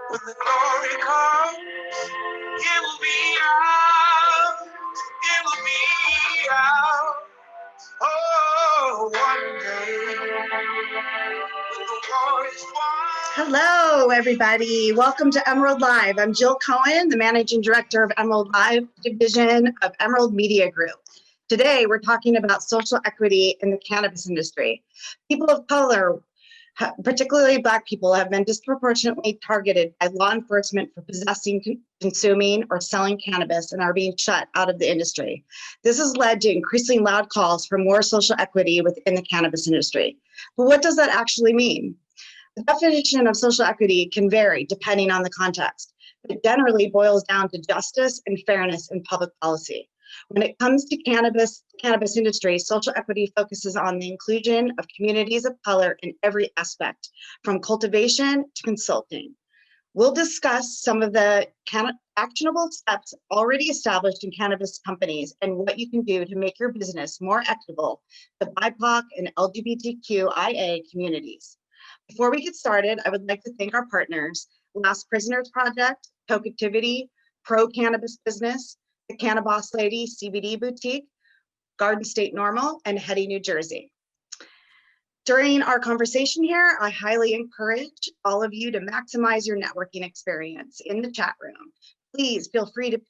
When the glory comes, it will be out. It will be out. Oh, one day when the war is won. Hello, everybody. Welcome to Emerald Live. I'm Jill Cohen, the Managing Director of EmeraldLIVE division of Emerald Media Group. Today, we're talking about social equity in the cannabis industry. People of color, particularly Black people, have been disproportionately targeted by law enforcement for possessing, consuming, or selling cannabis and are being shut out of the industry. This has led to increasingly loud calls for more social equity within the cannabis industry. But what does that actually mean? The definition of social equity can vary depending on the context, but it generally boils down to justice and fairness in public policy. When it comes to cannabis industry, social equity focuses on the inclusion of communities of color in every aspect, from cultivation to consulting. We'll discuss some of the actionable steps already established in cannabis companies and what you can do to make your business more equitable to BlPOC and LGBTQIA communities. Before we get started, I would like to thank our partners, Last Prisoners Project, Cocativity, Pro-Cannabis Business, the Cannabis Lady CBD Boutique, Garden State Normal, and Hetty, New Jersey. During our conversation here, I highly encourage all of you to maximize your networking experience in the chat room. Please feel free to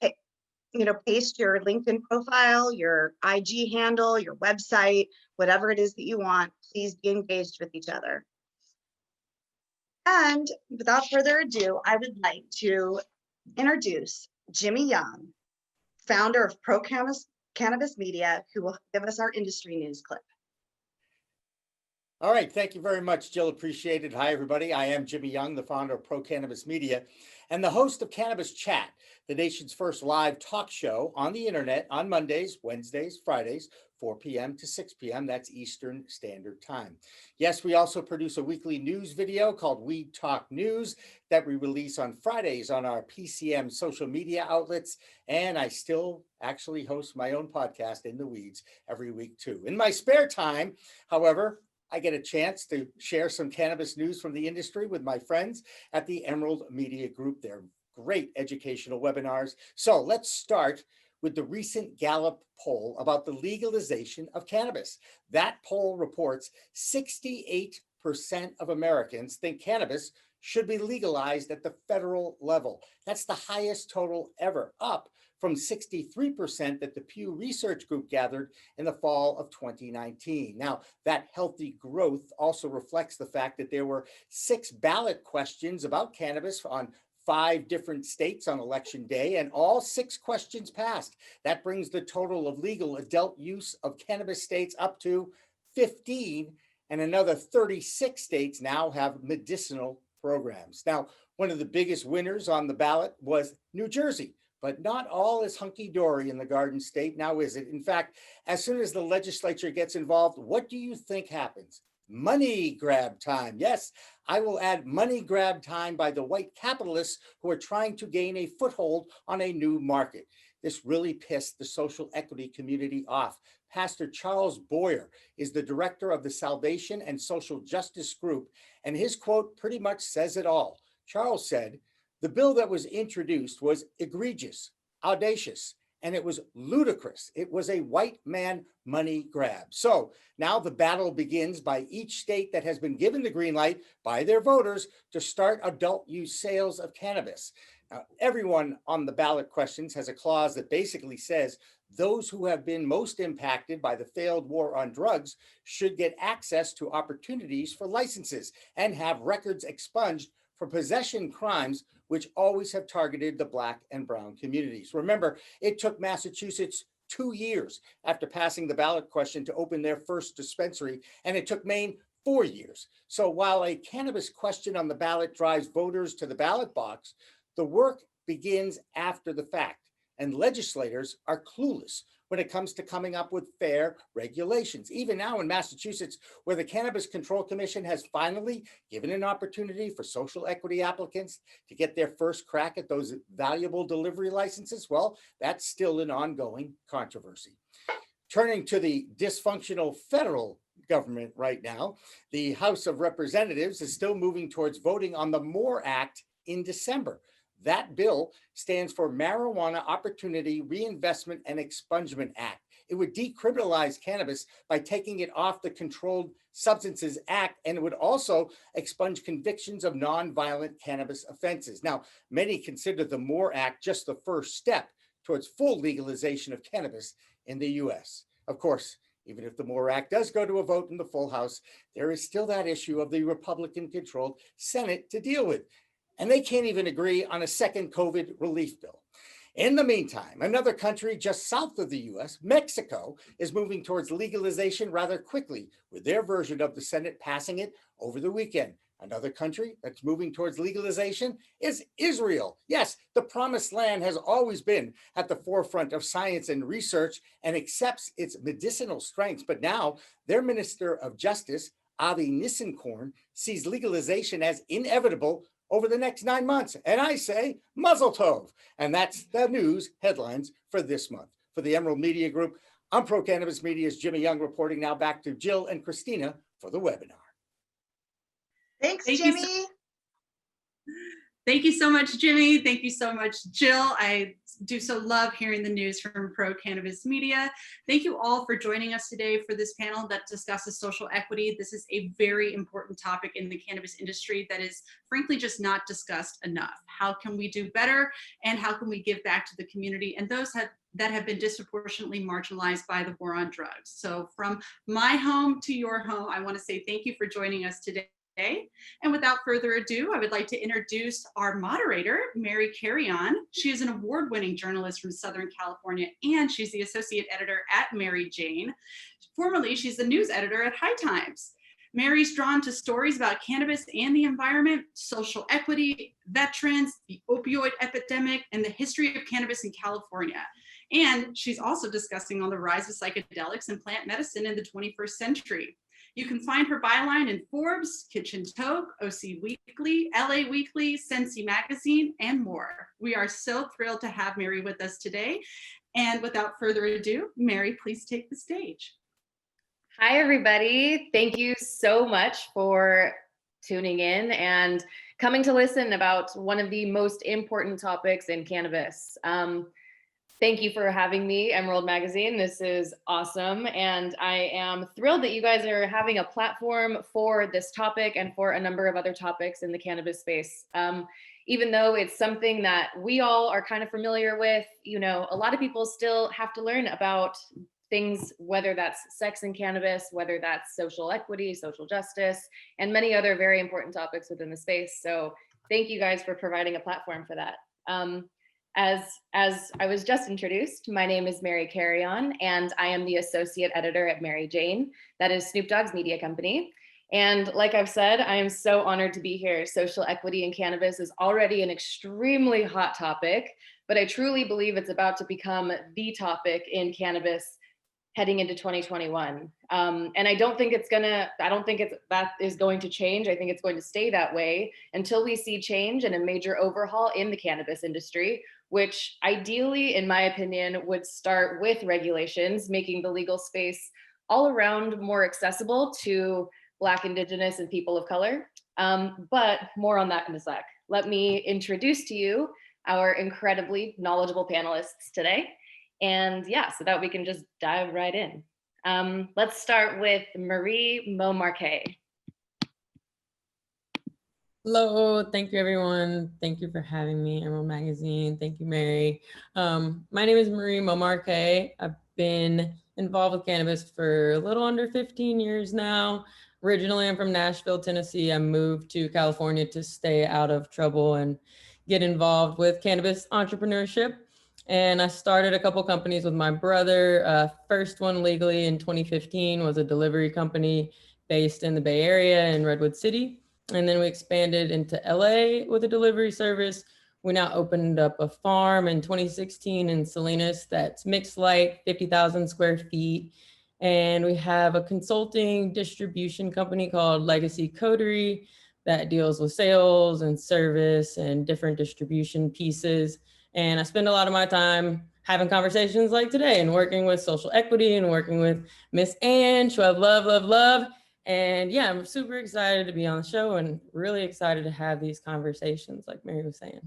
paste your LinkedIn profile, your IG handle, your website, whatever it is that you want. Please be engaged with each other. And without further ado, I would like to introduce Jimmy Young, founder of ProCannabisMedia, who will give us our industry news clip. All right, thank you very much, Jill. Appreciate it. Hi, everybody. I am Jimmy Young, the founder of ProCannabisMedia and the host of Cannabis Chat, the nation's first live talk show on the internet on Mondays, Wednesdays, Fridays, 4 p.m. to 6 p.m. That's Eastern Standard Time. Yes, we also produce a weekly news video called We Talk News that we release on Fridays on our PCM social media outlets. And I still actually host my own podcast, In the Weeds, every week too. In my spare time, however, I get a chance to share some cannabis news from the industry with my friends at the Emerald Media Group. They're great educational webinars. So let's start with the recent Gallup poll about the legalization of cannabis. That poll reports 68% of Americans think cannabis should be legalized at the federal level. That's the highest total ever, up from 63% that the Pew Research Group gathered in the fall of 2019. Now, that healthy growth also reflects the fact that there were 6 ballot questions about cannabis on 5 different states on election day, and all 6 questions passed. That brings the total of legal adult use of cannabis states up to 15, and another 36 states now have medicinal programs. Now, one of the biggest winners on the ballot was New Jersey. But not all is hunky-dory in the Garden State, now is it? In fact, as soon as the legislature gets involved, what do you think happens? Money grab time. Yes, I will add money grab time by the white capitalists who are trying to gain a foothold on a new market. This really pissed the social equity community off. Pastor Charles Boyer is the director of the Salvation and Social Justice Group, and his quote pretty much says it all. Charles said, "The bill that was introduced was egregious, audacious, and it was ludicrous. It was a white man money grab." So now the battle begins by each state that has been given the green light by their voters to start adult use sales of cannabis. Now, everyone on the ballot questions has a clause that basically says those who have been most impacted by the failed war on drugs should get access to opportunities for licenses and have records expunged for possession crimes, which always have targeted the Black and brown communities. Remember, it took Massachusetts 2 years after passing the ballot question to open their first dispensary, and it took Maine 4 years. So while a cannabis question on the ballot drives voters to the ballot box, the work begins after the fact, and legislators are clueless when it comes to coming up with fair regulations. Even now in Massachusetts, where the Cannabis Control Commission has finally given an opportunity for social equity applicants to get their first crack at those valuable delivery licenses, well, that's still an ongoing controversy. Turning to the dysfunctional federal government right now, the House of Representatives is still moving towards voting on the MORE Act in December. That bill stands for Marijuana Opportunity Reinvestment and Expungement Act. It would decriminalize cannabis by taking it off the Controlled Substances Act, and it would also expunge convictions of nonviolent cannabis offenses. Now, many consider the MORE Act just the first step towards full legalization of cannabis in the US. Of course, even if the MORE Act does go to a vote in the full House, there is still that issue of the Republican-controlled Senate to deal with. And they can't even agree on a second COVID relief bill. In the meantime, another country just south of the US, Mexico, is moving towards legalization rather quickly, with their version of the Senate passing it over the weekend. Another country that's moving towards legalization is Israel. Yes, the promised land has always been at the forefront of science and research and accepts its medicinal strengths. But now their Minister of Justice, Avi Nissenkorn, sees legalization as inevitable over the next 9 months. And I say, Mazel Tov. And that's the news headlines for this month. For the Emerald Media Group, I'm Pro-Cannabis Media's Jimmy Young, reporting now back to Jill and Christina for the webinar. Thanks, Jimmy. Thank you so much, Jimmy. Thank you so much, Jill. I do so love hearing the news from Pro-Cannabis Media. Thank you all for joining us today for this panel that discusses social equity. This is a very important topic in the cannabis industry that is frankly just not discussed enough. How can we do better, and how can we give back to the community and those that have been disproportionately marginalized by the war on drugs? So from my home to your home, I want to say thank you for joining us today. And without further ado, I would like to introduce our moderator, Mary Carrion. She is an award-winning journalist from Southern California, and she's the associate editor at Mary Jane. Formerly, she's the news editor at High Times. Mary's drawn to stories about cannabis and the environment, social equity, veterans, the opioid epidemic, and the history of cannabis in California. And she's also discussing on the rise of psychedelics and plant medicine in the 21st century. You can find her byline in Forbes, Kitchen Toke, OC Weekly, LA Weekly, Sensi Magazine, and more. We are so thrilled to have Mary with us today. And without further ado, Mary, please take the stage. Hi, everybody. Thank you so much for tuning in and coming to listen about one of the most important topics in cannabis. Thank you for having me, Emerald Magazine. This is awesome. And I am thrilled that you guys are having a platform for this topic and for a number of other topics in the cannabis space. Even though it's something that we all are kind of familiar with, you know, a lot of people still have to learn about things, whether that's sex and cannabis, whether that's social equity, social justice, and many other very important topics within the space. So thank you guys for providing a platform for that. As I was just introduced, my name is Mary Carrion, and I am the associate editor at Mary Jane. That is Snoop Dogg's media company. And like I've said, I am so honored to be here. Social equity in cannabis is already an extremely hot topic, but I truly believe it's about to become the topic in cannabis heading into 2021. And I don't think that is going to change. I think it's going to stay that way until we see change and a major overhaul in the cannabis industry, which ideally, in my opinion, would start with regulations, making the legal space all around more accessible to Black, Indigenous, and people of color. But more on that in a sec. Let me introduce to you our incredibly knowledgeable panelists today. And yeah, so that we can just dive right in. Let's start with Marie Momarquet. Hello, thank you everyone. Thank you for having me, Emerald Magazine. Thank you, Mary. My name is Marie Momarquet. I've been involved with cannabis for a little under 15 years now. Originally, I'm from Nashville, Tennessee. I moved to California to stay out of trouble and get involved with cannabis entrepreneurship. And I started a couple companies with my brother. First one legally in 2015 was a delivery company based in the Bay Area in Redwood City. And then we expanded into LA with a delivery service. We now opened up a farm in 2016 in Salinas that's mixed light, 50,000 square feet. And we have a consulting distribution company called Legacy Coterie that deals with sales and service and different distribution pieces. And I spend a lot of my time having conversations like today and working with social equity and working with Miss Ange, who I love, love, love. And yeah, I'm super excited to be on the show and really excited to have these conversations, like Mary was saying.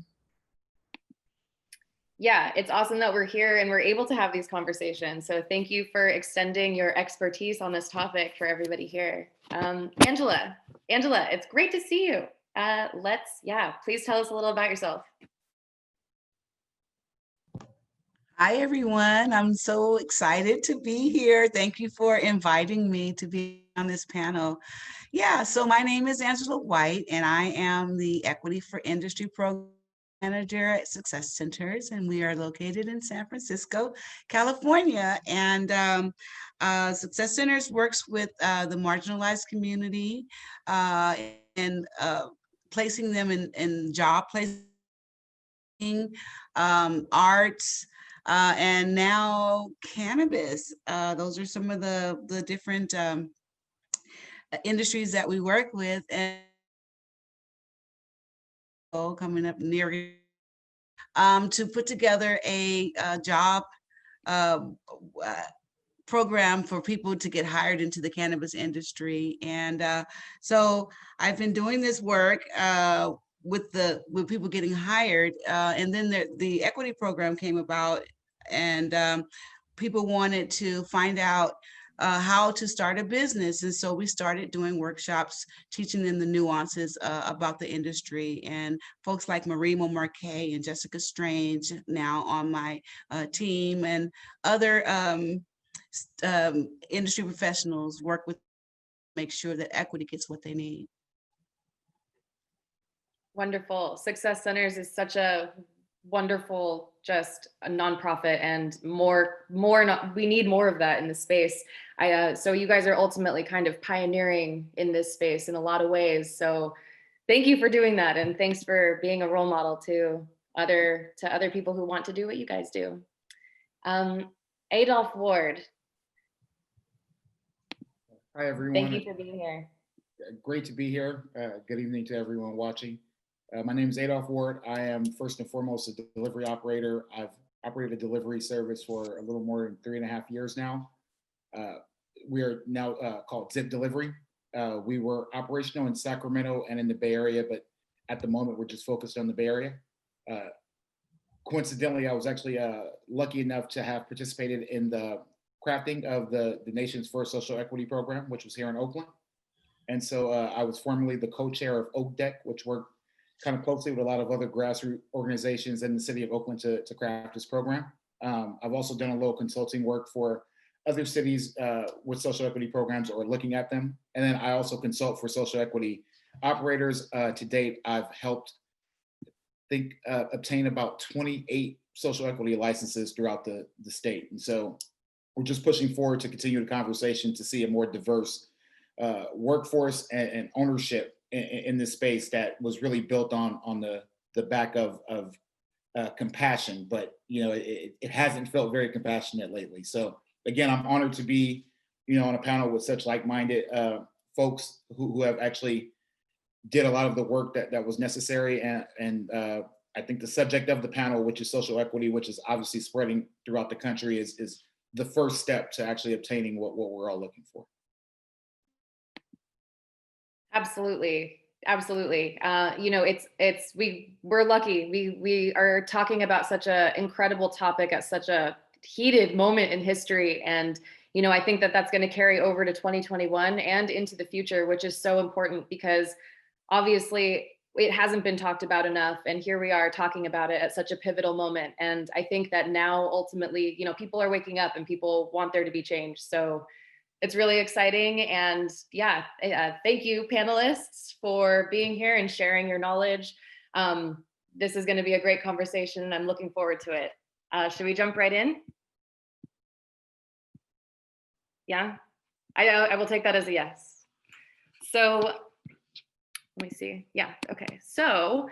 Yeah, it's awesome that we're here and we're able to have these conversations. So thank you for extending your expertise on this topic for everybody here. Angela, it's great to see you. Please tell us a little about yourself. Hi, everyone. I'm so excited to be here. Thank you for inviting me to be on this panel. Yeah, so my name is Angela White, and I am the Equity for Industry Program Manager at Success Centers, and we are located in San Francisco, California. And Success Centers works with the marginalized community and placing them in job placing, arts, and now cannabis. Those are some of the different industries that we work with. And coming up near to put together a job program for people to get hired into the cannabis industry. And so I've been doing this work with people getting hired, and then the equity program came about, and people wanted to find out how to start a business. And so we started doing workshops, teaching them the nuances about the industry. And folks like Marie Marquet and Jessica Strange now on my team, and other industry professionals work with, make sure that equity gets what they need. Wonderful. Success Centers is such a wonderful, just a nonprofit, and we need more of that in the space. So you guys are ultimately kind of pioneering in this space in a lot of ways. So thank you for doing that, and thanks for being a role model to other people who want to do what you guys do. Adolph Ward. Hi, everyone. Thank you for being here. Great to be here. Good evening to everyone watching. My name is Adolph Ward. I am first and foremost a delivery operator. I've operated a delivery service for a little more than 3.5 years now. We are now called Zipp Delivery. We were operational in Sacramento and in the Bay Area, but at the moment we're just focused on the Bay Area. Coincidentally, I was actually lucky enough to have participated in the crafting of the nation's first social equity program, which was here in Oakland. And so I was formerly the co-chair of OakDeck, which worked kind of closely with a lot of other grassroots organizations in the city of Oakland to craft this program. I've also done a little consulting work for other cities with social equity programs or looking at them. And then I also consult for social equity operators. To date, I've helped obtain about 28 social equity licenses throughout the state. And so we're just pushing forward to continue the conversation to see a more diverse workforce and ownership in this space that was really built on the back of compassion, but it hasn't felt very compassionate lately. So again, I'm honored to be on a panel with such like-minded folks who have actually did a lot of the work that was necessary, and I think the subject of the panel, which is social equity, which is obviously spreading throughout the country, is the first step to actually obtaining what we're all looking for. Absolutely. We're lucky. We are talking about such an incredible topic at such a heated moment in history. And, I think that that's going to carry over to 2021 and into the future, which is so important because obviously it hasn't been talked about enough. And here we are talking about it at such a pivotal moment. And I think that now ultimately, people are waking up and people want there to be change. So it's really exciting. And thank you, panelists, for being here and sharing your knowledge. This is going to be a great conversation. I'm looking forward to it. Should we jump right in? Yeah, I will take that as a yes. So let me see. Yeah, okay. So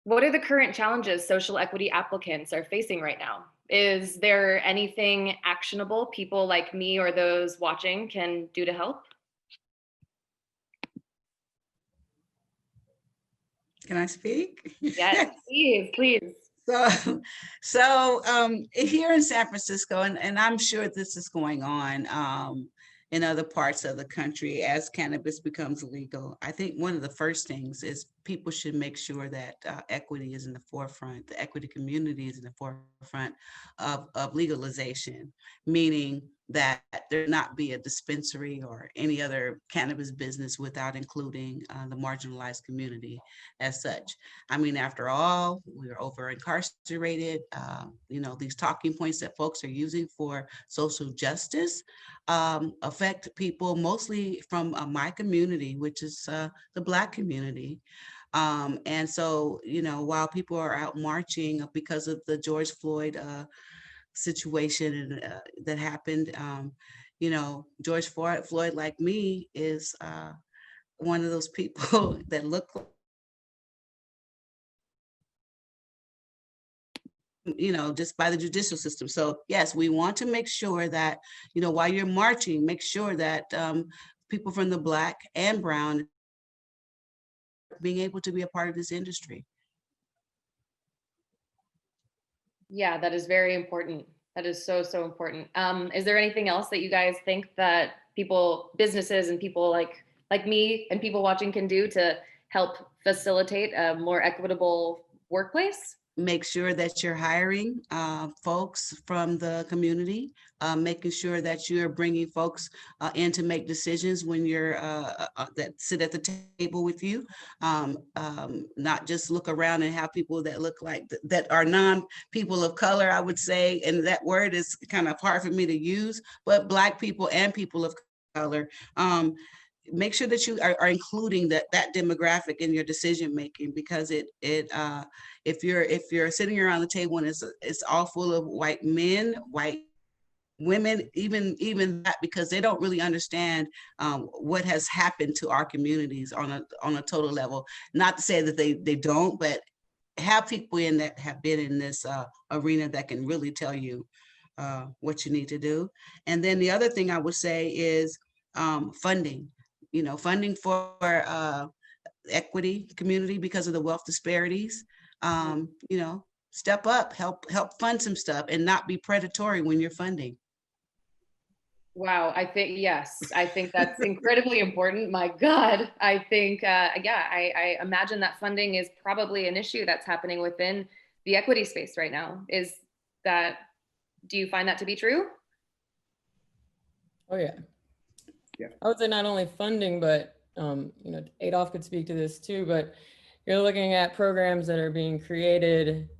what are the current challenges social equity applicants are facing right now? Is there anything actionable people like me or those watching can do to help? Can I speak? Yes, please. So here in San Francisco, and I'm sure this is going on in other parts of the country as cannabis becomes legal. I think one of the first things is people should make sure that equity is in the forefront, the equity community is in the forefront of legalization, meaning that there not be a dispensary or any other cannabis business without including the marginalized community as such. I mean, after all, we're over incarcerated. These talking points that folks are using for social justice affect people mostly from my community, which is the Black community. And so, while people are out marching because of the George Floyd situation that happened, George Floyd, like me, is one of those people that look, just by the judicial system. So yes, we want to make sure that, while you're marching, make sure that people from the Black and Brown being able to be a part of this industry. Yeah, that is very important. That is so, so important. Is there anything else that you guys think that people, businesses and people like me and people watching can do to help facilitate a more equitable workplace? Make sure that you're hiring folks from the community, making sure that you're bringing folks in to make decisions when you're that sit at the table with you, not just look around and have people that look like that are non-people of color, I would say, and that word is kind of hard for me to use, but Black people and people of color. Make sure that you are including that demographic in your decision making, because if you're sitting around the table and it's all full of white men, white women, even that, because they don't really understand what has happened to our communities on a total level. Not to say that they don't, but have people in that have been in this arena that can really tell you what you need to do. And then the other thing I would say is funding. Funding for equity community because of the wealth disparities. Step up, help fund some stuff, and not be predatory when you're funding. Wow, I think that's incredibly important. My God, I think, I imagine that funding is probably an issue that's happening within the equity space right now. Do you find that to be true? Oh yeah. Yeah. I would say not only funding, but Adolph could speak to this too, but you're looking at programs that are being created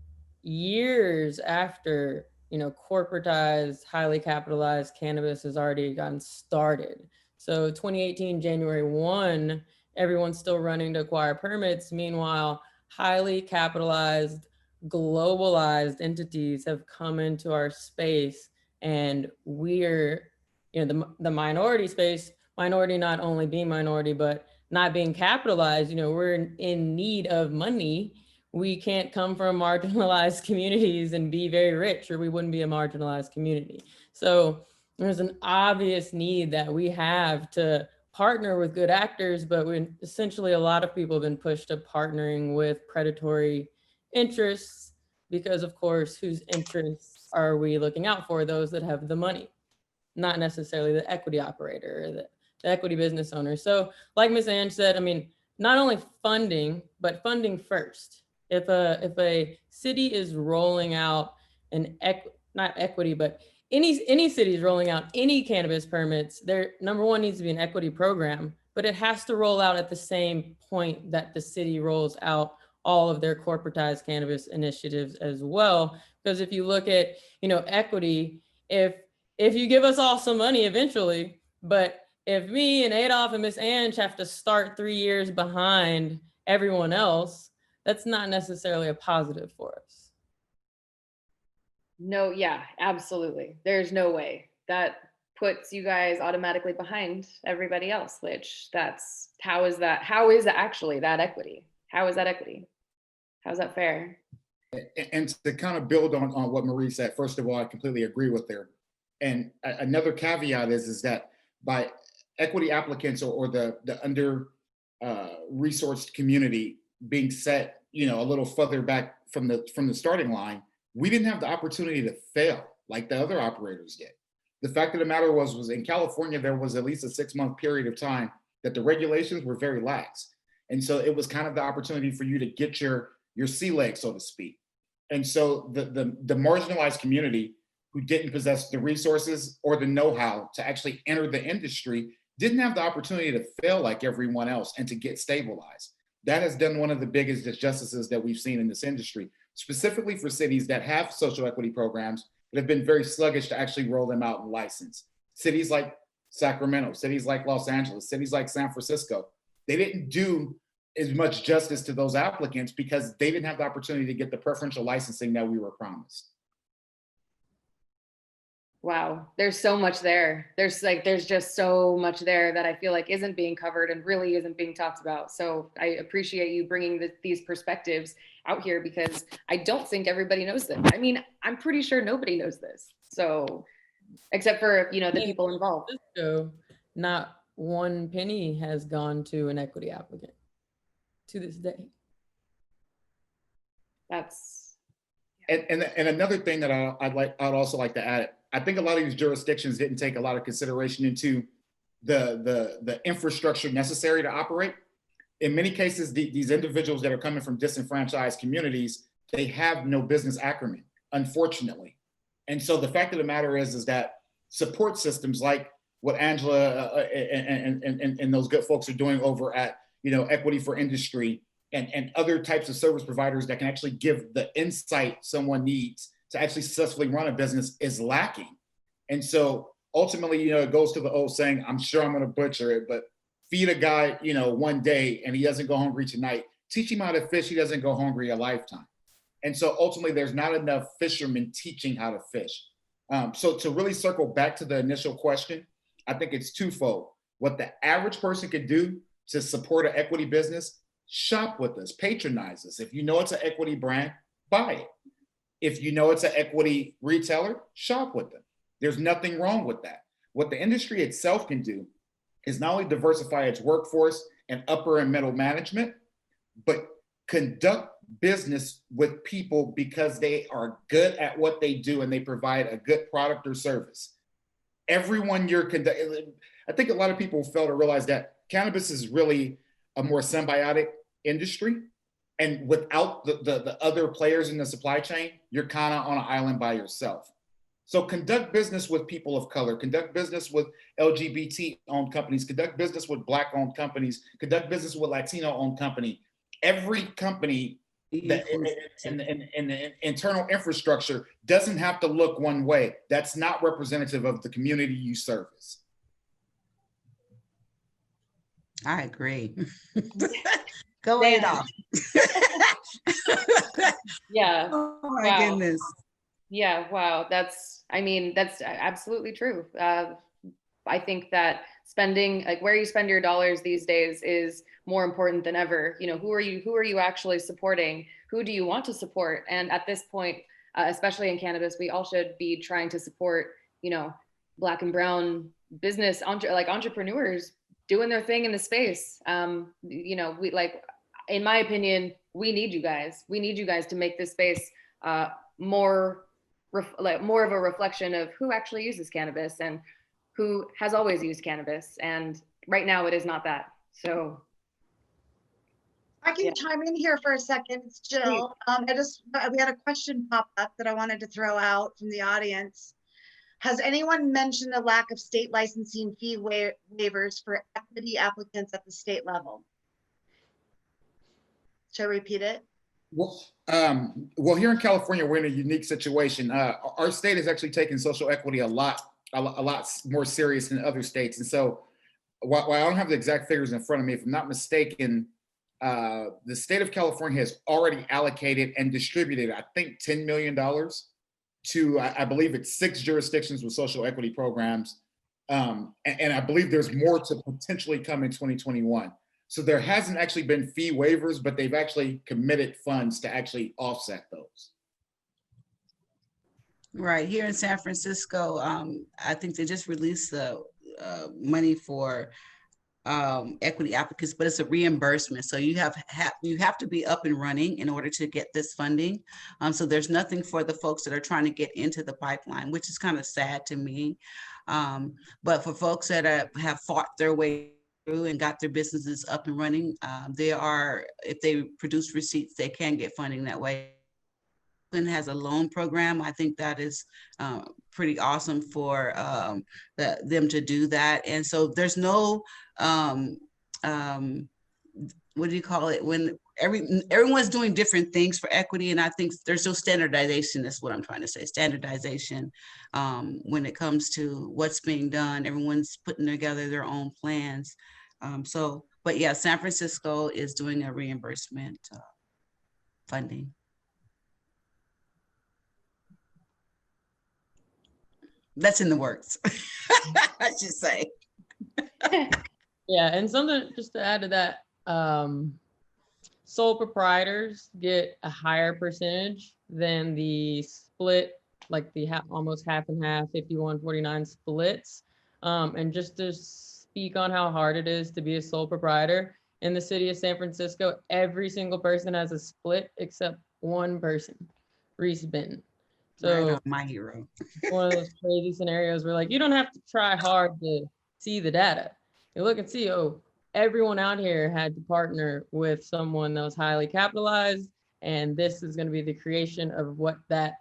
years after, corporatized, highly capitalized cannabis has already gotten started. So 2018, January 1, everyone's still running to acquire permits. Meanwhile, highly capitalized, globalized entities have come into our space, and we're, the minority space, minority not only being minority, but not being capitalized, we're in need of money. We can't come from marginalized communities and be very rich, or we wouldn't be a marginalized community. So there's an obvious need that we have to partner with good actors, but essentially a lot of people have been pushed to partnering with predatory interests, because of course, whose interests are we looking out for? Those that have the money, not necessarily the equity operator or the equity business owner. So like Ms. Ange said, not only funding, but funding first. If a city is rolling out not equity, but any city is rolling out any cannabis permits, there, number one, needs to be an equity program, but it has to roll out at the same point that the city rolls out all of their corporatized cannabis initiatives as well. Because if you look at, equity, if you give us all some money eventually, but if me and Adolph and Miss Ange have to start 3 years behind everyone else, that's not necessarily a positive for us. No, yeah, absolutely. There's no way. That puts you guys automatically behind everybody else, which how is actually that equity? How is that equity? How's that fair? And to kind of build on what Marie said, first of all, I completely agree with her. And another caveat is that by equity applicants or the under resourced community being set, a little further back from the starting line, we didn't have the opportunity to fail like the other operators did. The fact of the matter was in California, there was at least a 6-month period of time that the regulations were very lax. And so it was kind of the opportunity for you to get your sea legs, so to speak. And so the marginalized community who didn't possess the resources or the know-how to actually enter the industry didn't have the opportunity to fail like everyone else and to get stabilized. That has done one of the biggest injustices that we've seen in this industry, specifically for cities that have social equity programs that have been very sluggish to actually roll them out and license. Cities like Sacramento, cities like Los Angeles, cities like San Francisco, they didn't do as much justice to those applicants because they didn't have the opportunity to get the preferential licensing that we were promised. Wow, there's so much there. There's just so much there that I feel like isn't being covered and really isn't being talked about. So I appreciate you bringing these perspectives out here because I don't think everybody knows this. I mean, I'm pretty sure nobody knows this. So except for, you know, the people involved. So not one penny has gone to an equity applicant to this day. That's and another thing that I'd also like to add, I think a lot of these jurisdictions didn't take a lot of consideration into the infrastructure necessary to operate. In many cases, these individuals that are coming from disenfranchised communities, they have no business acumen, unfortunately. And so the fact of the matter is that support systems like what Angela and those good folks are doing over at, you know, Equity for Industry and other types of service providers that can actually give the insight someone needs to actually successfully run a business is lacking. And so ultimately, you know, it goes to the old saying, I'm sure I'm going to butcher it, but feed a guy, you know, one day and he doesn't go hungry tonight. Teach him how to fish, he doesn't go hungry a lifetime. And so ultimately, there's not enough fishermen teaching how to fish. So to really circle back to the initial question, I think it's twofold. What the average person could do to support an equity business, shop with us, patronize us. If you know it's an equity brand, buy it. If you know it's an equity retailer, shop with them. There's nothing wrong with that. What the industry itself can do is not only diversify its workforce and upper and middle management, but conduct business with people because they are good at what they do and they provide a good product or service. Everyone you're conducting, I think a lot of people fail to realize that cannabis is really a more symbiotic industry. And without the other players in the supply chain, you're kind of on an island by yourself. So conduct business with people of color, conduct business with LGBT-owned companies, conduct business with Black-owned companies, conduct business with Latino-owned company. Every company that in the internal infrastructure doesn't have to look one way. That's not representative of the community you service. I agree. Go Adolph. yeah. Oh my goodness. Yeah, wow. That's absolutely true. I think that spending, like where you spend your dollars these days is more important than ever. You know, who are you actually supporting? Who do you want to support? And at this point, especially in cannabis, we all should be trying to support, you know, Black and brown business, like entrepreneurs doing their thing in the space. You know, in my opinion, we need you guys. We need you guys to make this space more of a reflection of who actually uses cannabis and who has always used cannabis. And right now it is not that. So I can chime in here for a second. It's Jill. We had a question pop up that I wanted to throw out from the audience. Has anyone mentioned the lack of state licensing fee waivers for equity applicants at the state level? Should I repeat it? Well, here in California, we're in a unique situation. Our state has actually taken social equity a lot more serious than other states. And so while I don't have the exact figures in front of me, if I'm not mistaken, the state of California has already allocated and distributed, I think, $10 million to, I believe it's 6 jurisdictions with social equity programs. And I believe there's more to potentially come in 2021. So there hasn't actually been fee waivers, but they've actually committed funds to actually offset those. Right, here in San Francisco, I think they just released the money for equity applicants, but it's a reimbursement. So you have to be up and running in order to get this funding. So there's nothing for the folks that are trying to get into the pipeline, which is kind of sad to me. But for folks that have fought their way through and got their businesses up and running, if they produce receipts, they can get funding that way. Has a loan program. I think that is pretty awesome for them to do that. And so there's no, what do you call it? When everyone's doing different things for equity. And I think there's no standardization. That's what I'm trying to say. Standardization when it comes to what's being done. Everyone's putting together their own plans. But yeah, San Francisco is doing a reimbursement funding. That's in the works, I should say. Yeah, and something just to add to that, sole proprietors get a higher percentage than the split, like the almost half and half, 51-49 splits. And just to speak on how hard it is to be a sole proprietor in the city of San Francisco, every single person has a split except one person, Reese Benton. So right on, my hero. one of those crazy scenarios where like, you don't have to try hard to see the data. You look and see, oh, everyone out here had to partner with someone that was highly capitalized. And this is going to be the creation of what that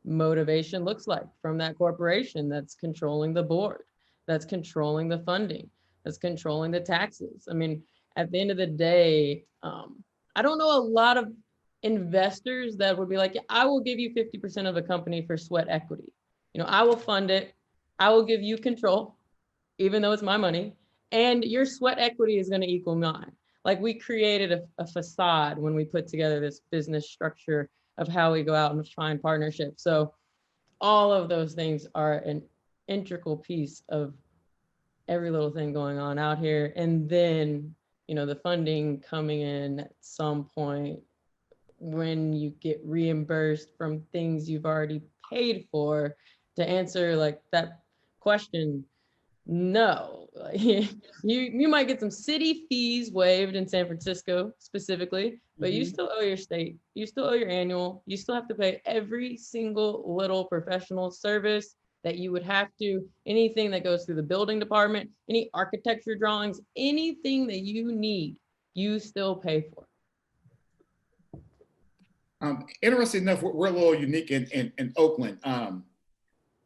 motivation looks like from that corporation that's controlling the board, that's controlling the funding, that's controlling the taxes. I mean, at the end of the day, I don't know a lot of investors that would be like, I will give you 50% of a company for sweat equity. You know, I will fund it. I will give you control, even though it's my money. And your sweat equity is going to equal mine. Like we created a facade when we put together this business structure of how we go out and find partnerships. So all of those things are an integral piece of every little thing going on out here. And then, you know, the funding coming in at some point when you get reimbursed from things you've already paid for. To answer like that question, no. You might get some city fees waived in San Francisco specifically, but you still owe your state, you still owe your annual, you still have to pay every single little professional service that you would have to, anything that goes through the building department, any architecture drawings, anything that you need, you still pay for. Interesting enough, we're a little unique in Oakland.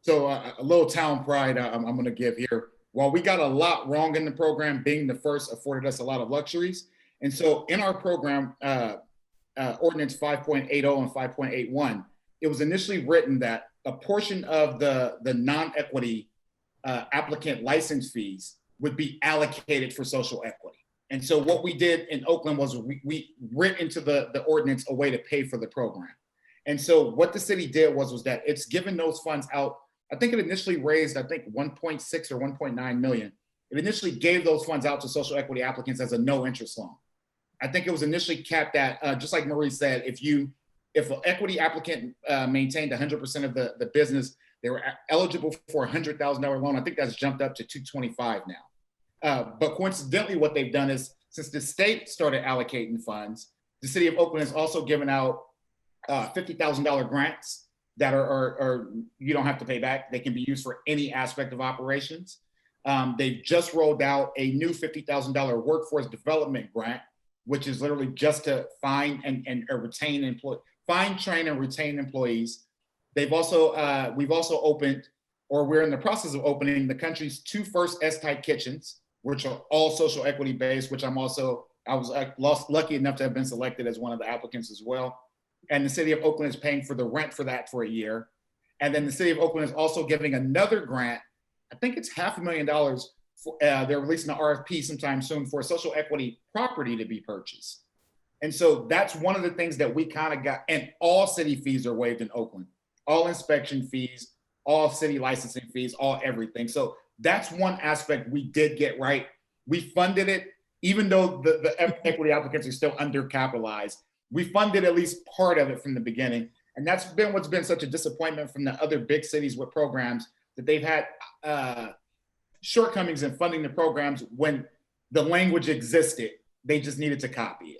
So a little town pride I'm going to give here. While we got a lot wrong in the program, being the first afforded us a lot of luxuries. And so in our program, Ordinance 5.80 and 5.81, it was initially written that a portion of the non-equity applicant license fees would be allocated for social equity. And so what we did in Oakland was we writ into the ordinance a way to pay for the program. And so what the city did was that it's given those funds out. I think it initially raised, 1.6 or 1.9 million. It initially gave those funds out to social equity applicants as a no interest loan. I think it was initially capped at, just like Marie said, if an equity applicant maintained 100% of the business, they were eligible for a $100,000 loan. I think that's jumped up to 225 now. But coincidentally, what they've done is, since the state started allocating funds, the city of Oakland has also given out $50,000 grants that are you don't have to pay back. They can be used for any aspect of operations. They've just rolled out a new $50,000 workforce development grant, which is literally just to find and retain find, train, and retain employees. We've also opened, or we're in the process of opening, the country's 2 first S-type kitchens, which are all social equity based, which I was lucky enough to have been selected as one of the applicants as well. And the city of Oakland is paying for the rent for that for a year. And then the city of Oakland is also giving another grant. I think it's $500,000. They're releasing an RFP sometime soon for a social equity property to be purchased. And so that's one of the things that we kind of got, and all city fees are waived in Oakland, all inspection fees, all city licensing fees, all everything. So that's one aspect we did get right. We funded it, even though the equity applicants are still undercapitalized. We funded at least part of it from the beginning. And that's been what's been such a disappointment from the other big cities with programs, that they've had shortcomings in funding the programs when the language existed. They just needed to copy it.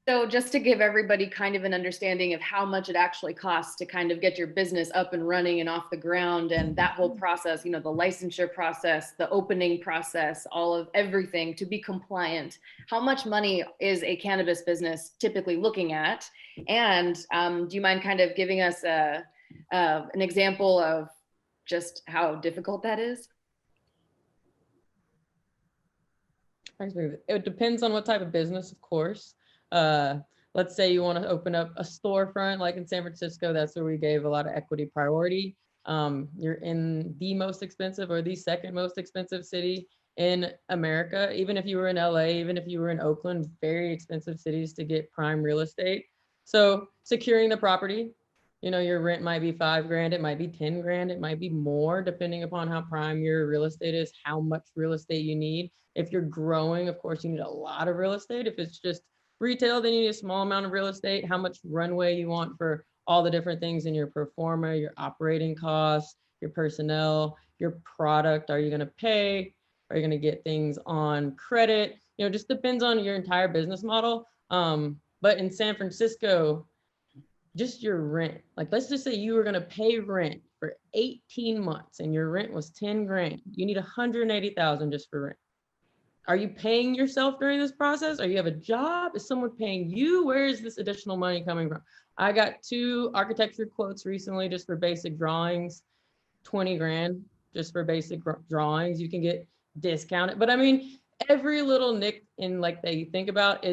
So just to give everybody kind of an understanding of how much it actually costs to kind of get your business up and running and off the ground, and that whole process, you know, the licensure process, the opening process, all of everything to be compliant. How much money is a cannabis business typically looking at? And do you mind kind of giving us an example of just how difficult that is? It depends on what type of business, of course. Let's say you want to open up a storefront like in San Francisco. That's where we gave a lot of equity priority. You're in the most expensive or the second most expensive city in America. Even if you were in LA, even if you were in Oakland, very expensive cities to get prime real estate. So securing the property, you know, your rent might be $5,000, it might be $10,000, it might be more, depending upon how prime your real estate is, how much real estate you need. If you're growing, of course, you need a lot of real estate. If it's just retail, then you need a small amount of real estate, how much runway you want for all the different things in your pro forma, your operating costs, your personnel, your product. Are you going to pay? Are you going to get things on credit? You know, just depends on your entire business model. But in San Francisco, just your rent, like let's just say you were going to pay rent for 18 months and your rent was 10 grand. You need 180,000 just for rent. Are you paying yourself during this process? Or you have a job? Is someone paying you? Where is this additional money coming from? I got 2 architecture quotes recently just for basic drawings, 20 grand just for basic drawings. You can get discounted. But I mean, every little nick in like that you think about,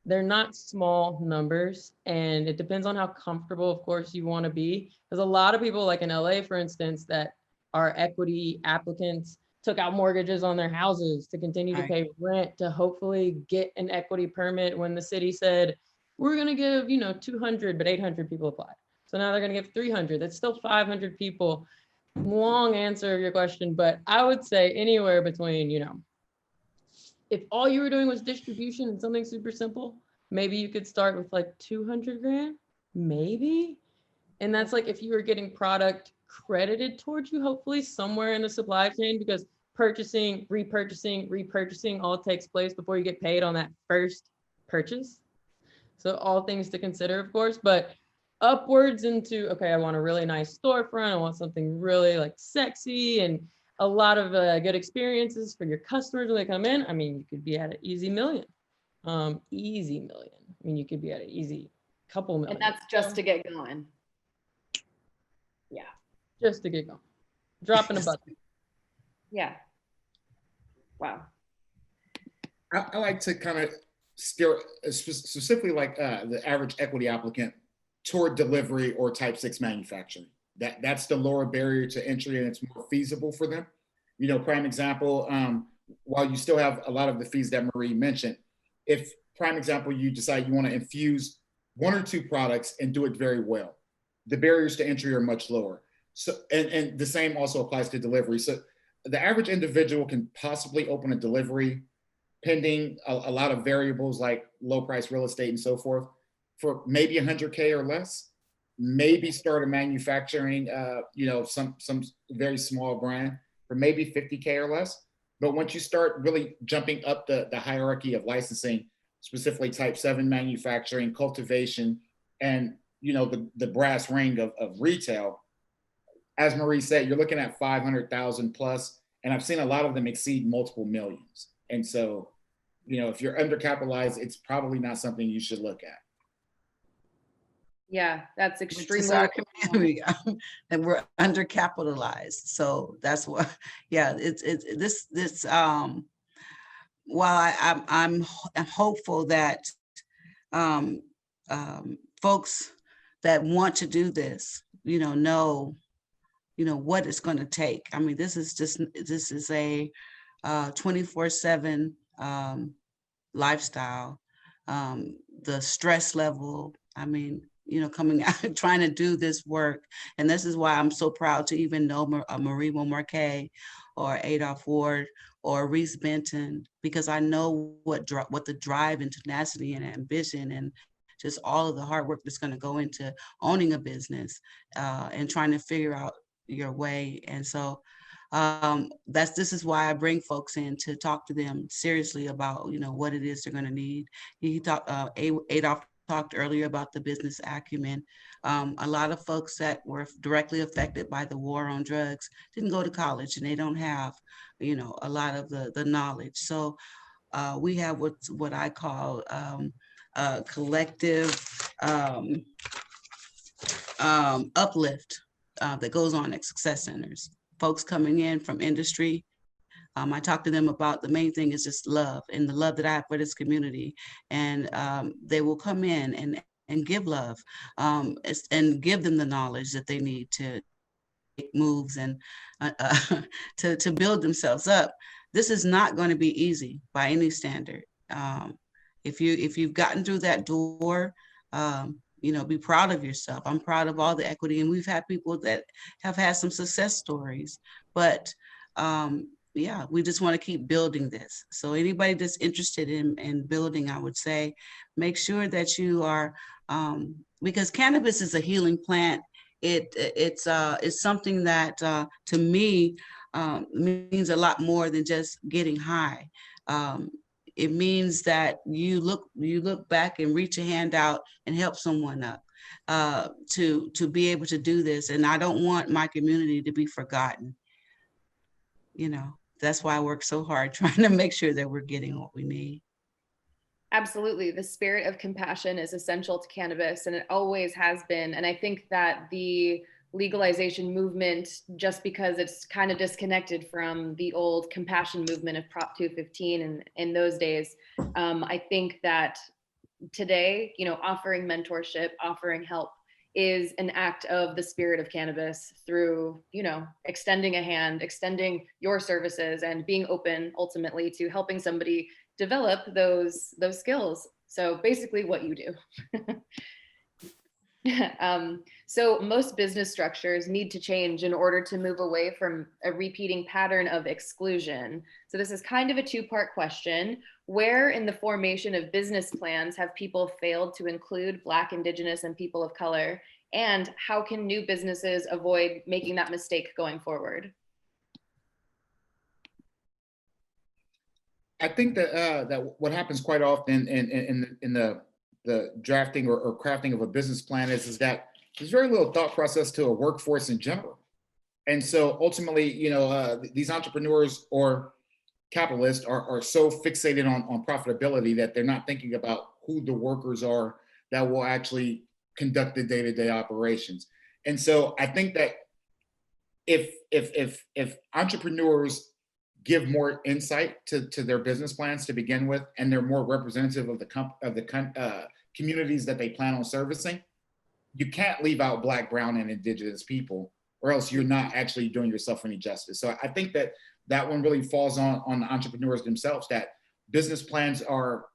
they're not small numbers, and it depends on how comfortable, of course, you want to be. There's a lot of people like in LA, for instance, that are equity applicants, took out mortgages on their houses to continue to pay rent to hopefully get an equity permit when the city said, we're going to give, you know, 200, but 800 people applied. So now they're going to give 300. That's still 500 people. Long answer of your question, but I would say anywhere between, you know, if all you were doing was distribution and something super simple, maybe you could start with like 200 grand, maybe. And that's like if you were getting product credited towards you, hopefully somewhere in the supply chain, because purchasing, repurchasing all takes place before you get paid on that first purchase. So all things to consider, of course, but upwards into, okay, I want a really nice storefront. I want something really like sexy and a lot of good experiences for your customers when they come in. I mean, you could be at an easy million. Easy million. I mean, you could be at an easy couple million. And that's just to get going. Yeah. Just to get going. Dropping a bucket. Yeah. Wow. I like to kind of steer specifically like the average equity applicant toward delivery or type 6 manufacturing. That's the lower barrier to entry and it's more feasible for them. You know, prime example, while you still have a lot of the fees that Marie mentioned, if prime example, you decide you want to infuse 1 or 2 products and do it very well, the barriers to entry are much lower. So, and the same also applies to delivery. So the average individual can possibly open a delivery pending a lot of variables like low price real estate and so forth for maybe 100K or less, maybe start a manufacturing, you know, some very small brand for maybe 50K or less. But once you start really jumping up the hierarchy of licensing, specifically type 7 manufacturing, cultivation, and, you know, the brass ring of retail, as Marie said, you're looking at 500,000 plus, and I've seen a lot of them exceed multiple millions. And so, you know, if you're undercapitalized, it's probably not something you should look at. Yeah, that's extremely. Our community, and we're undercapitalized. So that's what, yeah, it's this. While I'm hopeful that folks that want to do this, know what it's going to take. I mean, this is a 24/7 lifestyle. The stress level, I mean, coming out, trying to do this work. And this is why I'm so proud to even know Marie Momarquet or Adolph Ward or Reese Benton, because I know what the drive and tenacity and ambition and just all of the hard work that's going to go into owning a business and trying to figure out your way. And so This is why I bring folks in to talk to them seriously about, what it is they're going to need. Adolph talked earlier about the business acumen. A lot of folks that were directly affected by the war on drugs didn't go to college, and they don't have, a lot of the knowledge. So we have what I call collective uplift that goes on at success centers. Folks coming in from industry. I talk to them about the main thing is just love, and the love that I have for this community. And they will come in and give love and give them the knowledge that they need to make moves and to build themselves up. This is not going to be easy by any standard. If you've gotten through that door, be proud of yourself. I'm proud of all the equity, and we've had people that have had some success stories, but yeah, we just want to keep building this. So anybody that's interested in building, I would say, make sure that you are, because cannabis is a healing plant. It's something that to me means a lot more than just getting high. It means that you look back and reach a hand out and help someone up to be able to do this. And I don't want my community to be forgotten. That's why I work so hard trying to make sure that we're getting what we need. Absolutely. The spirit of compassion is essential to cannabis, and it always has been. And I think that the legalization movement, just because it's kind of disconnected from the old compassion movement of Prop 215 and in those days, I think that today, offering mentorship, offering help is an act of the spirit of cannabis through, extending a hand, extending your services, and being open ultimately to helping somebody develop those skills. So basically what you do. So most business structures need to change in order to move away from a repeating pattern of exclusion. So this is kind of a two-part question. Where in the formation of business plans have people failed to include Black, Indigenous, and people of color? And how can new businesses avoid making that mistake going forward? I think that what happens quite often in the drafting or crafting of a business plan is that there's very little thought process to a workforce in general. And so ultimately, these entrepreneurs or capitalists are so fixated on profitability that they're not thinking about who the workers are that will actually conduct the day-to-day operations. And so I think that if entrepreneurs give more insight to their business plans to begin with, and they're more representative of the communities that they plan on servicing, you can't leave out Black, Brown, and Indigenous people, or else you're not actually doing yourself any justice. So I think that one really falls on the entrepreneurs themselves, that business plans are,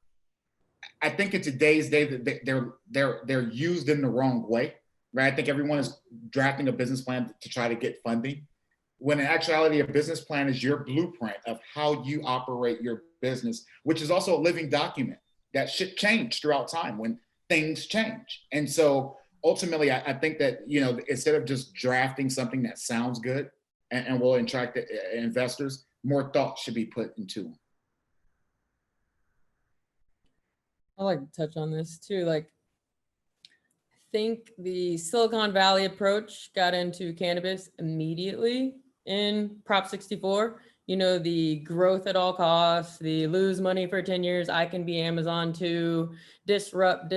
I think in today's day that they're used in the wrong way, right? I think everyone is drafting a business plan to try to get funding, when in actuality, a business plan is your blueprint of how you operate your business, which is also a living document that should change throughout time when things change. And so ultimately, I think that, instead of just drafting something that sounds good and will attract investors, more thought should be put into them. I'd like to touch on this too. I think the Silicon Valley approach got into cannabis immediately in Prop 64. The growth at all costs, the lose money for 10 years, I can be Amazon too, disrupt.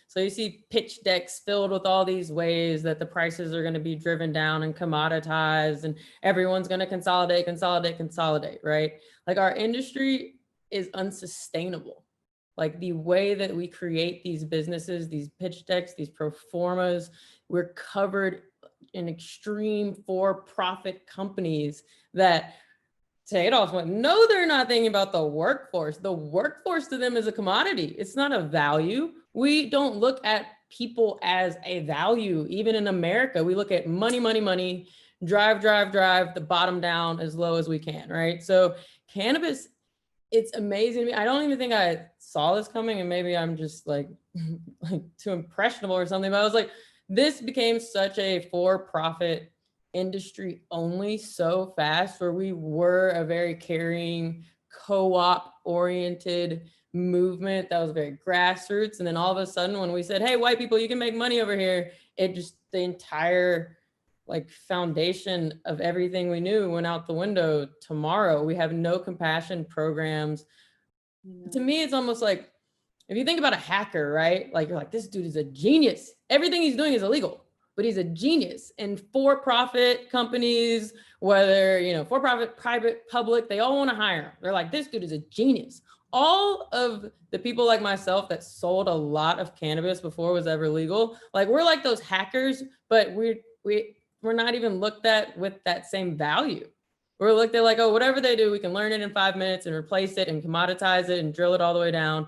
So you see pitch decks filled with all these ways that the prices are going to be driven down and commoditized, and everyone's going to consolidate, right? Our industry is unsustainable. The way that we create these businesses, these pitch decks, these pro formas, we're covered in extreme for-profit companies that, to Adolph's point, no, they're not thinking about the workforce. The workforce to them is a commodity. It's not a value. We don't look at people as a value. Even in America, we look at money, drive the bottom down as low as we can, right? So cannabis, it's amazing to me. I don't even think I saw this coming, and maybe I'm just too impressionable or something, but I was like, this became such a for-profit industry only so fast, where we were a very caring, co-op oriented movement that was very grassroots. And then all of a sudden when we said, hey, white people, you can make money over here, it just, the entire like foundation of everything we knew went out the window. Tomorrow, we have no compassion programs. To me, it's almost like, if you think about a hacker, right? Like, you're like, this dude is a genius. Everything he's doing is illegal, but he's a genius. And for-profit companies, whether, you know, for-profit, private, public, they all want to hire him. They're like, this dude is a genius. All of the people like myself that sold a lot of cannabis before it was ever legal, like, we're like those hackers, but we're not even looked at with that same value. We're looked at like, oh, whatever they do, we can learn it in 5 minutes and replace it and commoditize it and drill it all the way down.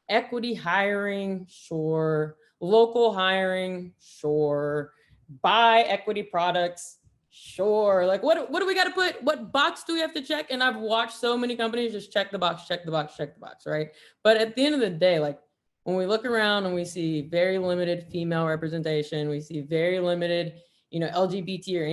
Equity hiring, sure. Local hiring, sure. Buy equity products, sure. Like, what do we got to put? What box do we have to check? And I've watched so many companies just check the box, check the box, check the box, right? But at the end of the day, like, when we look around and we see very limited female representation, we see very limited, you know, LGBT or